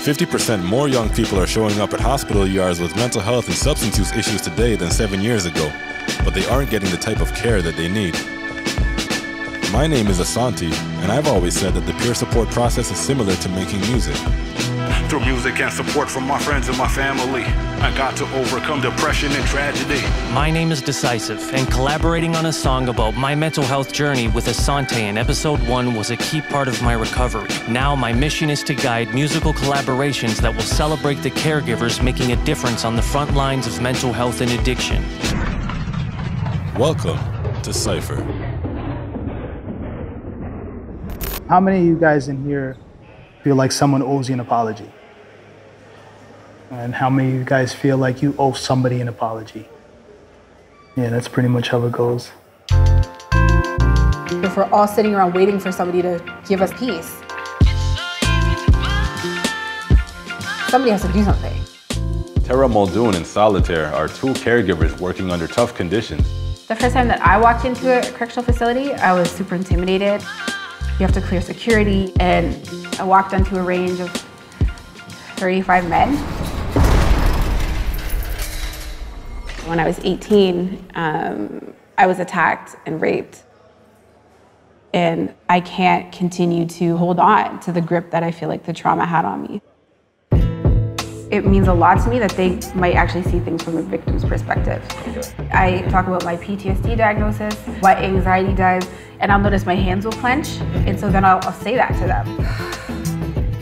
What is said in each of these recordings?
50% more young people are showing up at hospital ERs with mental health and substance use issues today than 7 years ago, but they aren't getting the type of care that they need. My name is Asante, and I've always said that the peer support process is similar to making music. Through music and support from my friends and my family, I got to overcome depression and tragedy. My name is d-sisive, and collaborating on a song about my mental health journey with Asante in episode 1 was a key part of my recovery. Now my mission is to guide musical collaborations that will celebrate the caregivers making a difference on the front lines of mental health and addiction. Welcome to Cypher. How many of you guys in here feel like someone owes you an apology? And how many of you guys feel like you owe somebody an apology? Yeah, that's pretty much how it goes. If we're all sitting around waiting for somebody to give us peace, somebody has to do something. Tara Muldoon and Solitair are two caregivers working under tough conditions. The first time that I walked into a correctional facility, I was super intimidated. You have to clear security, and I walked onto a range of 35 men. When I was 18, I was attacked and raped. And I can't continue to hold on to the grip that I feel like the trauma had on me. It means a lot to me that they might actually see things from the victim's perspective. Okay. I talk about my PTSD diagnosis, what anxiety does, and I'll notice my hands will clench, and so then I'll say that to them.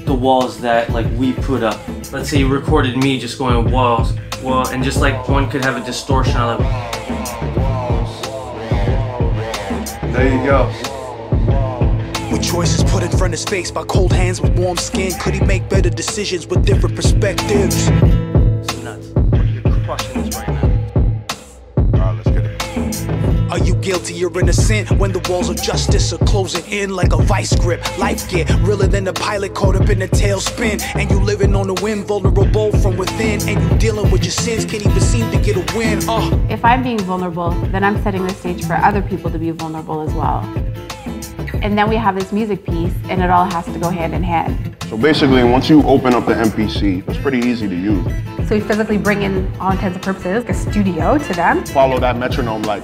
The walls that we put up. Let's say you recorded me just going walls, wall, and just one could have a distortion on it. There you go. With choices put in front of his face by cold hands with warm skin, could he make better decisions with different perspectives? It's nuts. You're crushing this right now. Alright, let's get it. Are you guilty or innocent when the walls of justice are closing in like a vice grip? Life get realer than a pilot caught up in a tailspin, and you living on the wind, vulnerable from within, and you dealing with your sins, can't even seem to get a win. If I'm being vulnerable, then I'm setting the stage for other people to be vulnerable as well. And then we have this music piece, and it all has to go hand in hand. So basically, once you open up the MPC, it's pretty easy to use. So we physically bring in, all intents and purposes, a studio to them. Follow that metronome like.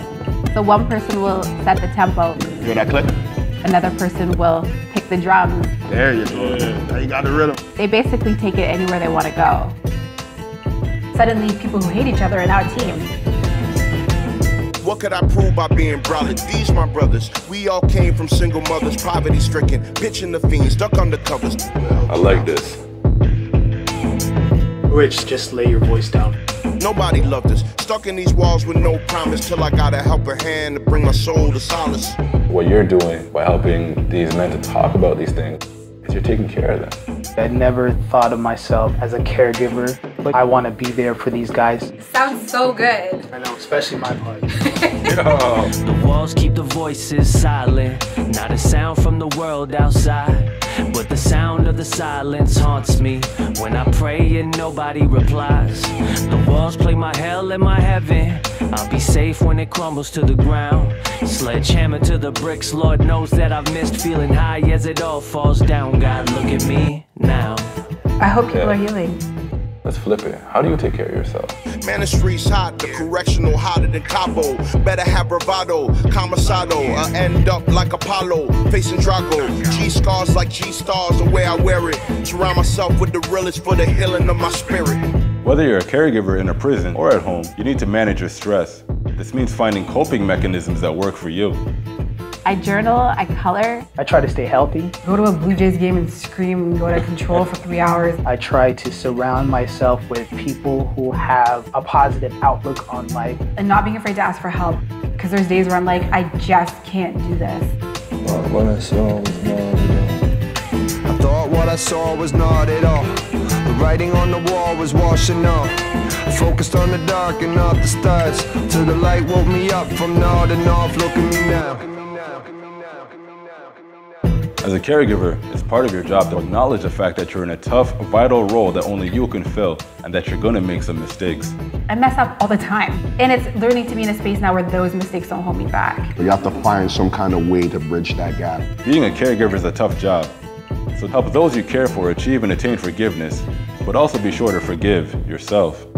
So one person will set the tempo. You hear that click? Another person will pick the drums. There you go. Now you got the rhythm. They basically take it anywhere they want to go. Suddenly, people who hate each other are now a team. What could I prove by being brolic? These my brothers. We all came from single mothers, poverty stricken, bitching the fiends, duck undercovers. I like this. Rich, just lay your voice down. Nobody loved us. Stuck in these walls with no promise till I got a helping hand to bring my soul to solace. What you're doing by helping these men to talk about these things is you're taking care of them. I never thought of myself as a caregiver, but I want to be there for these guys. Sounds so good. I know, especially my part. The walls keep the voices silent, not a sound from the world outside, but the sound of the silence haunts me when I pray and nobody replies. The walls play my hell and my heaven. I'll be safe when it crumbles to the ground. Sledgehammer to the bricks, Lord knows that I've missed feeling high as it all falls down. God, look at me now. I hope people are healing. Let's flip it. How do you take care of yourself? Man, the streets hot, the correctional hotter than Cabo. Better have bravado, commissado, I end up like Apollo, facing Drago. G-scars like G-stars, the way I wear it. Surround myself with the realest for the healing of my spirit. Whether you're a caregiver in a prison or at home, you need to manage your stress. This means finding coping mechanisms that work for you. I journal, I color. I try to stay healthy. Go to a Blue Jays game and scream and go out of control for 3 hours. I try to surround myself with people who have a positive outlook on life. And not being afraid to ask for help. Because there's days where I'm like, I just can't do this. What I saw was not at all. I thought what I saw was not at all. The writing on the wall was washing off. I focused on the dark and not the stars, till the light woke me up from nodding off. Look at me now. As a caregiver, it's part of your job to acknowledge the fact that you're in a tough, vital role that only you can fill, and that you're gonna make some mistakes. I mess up all the time. And it's learning to be in a space now where those mistakes don't hold me back. You have to find some kind of way to bridge that gap. Being a caregiver is a tough job. So help those you care for achieve and attain forgiveness, but also be sure to forgive yourself.